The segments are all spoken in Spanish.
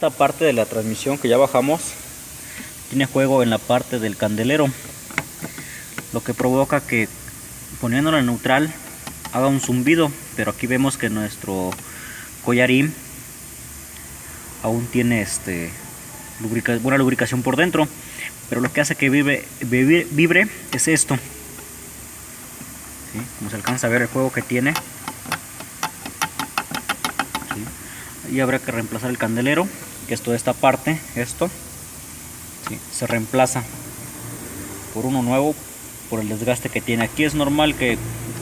Esta parte de la transmisión que ya bajamos tiene juego en la parte del candelero, lo que provoca que poniéndolo en neutral haga un zumbido, pero aquí vemos que nuestro collarín aún tiene buena lubricación por dentro, pero lo que hace que vibre es esto. ¿Sí? Como se alcanza a ver el juego que tiene. ¿Sí? Y habrá que reemplazar el candelero, que es toda esta parte, esto. ¿Sí? Se reemplaza por uno nuevo por el desgaste que tiene. Aquí es normal que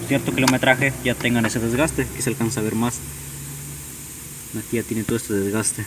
cierto kilometraje ya tengan ese desgaste. Aquí se alcanza a ver más. Aquí ya tiene todo este desgaste.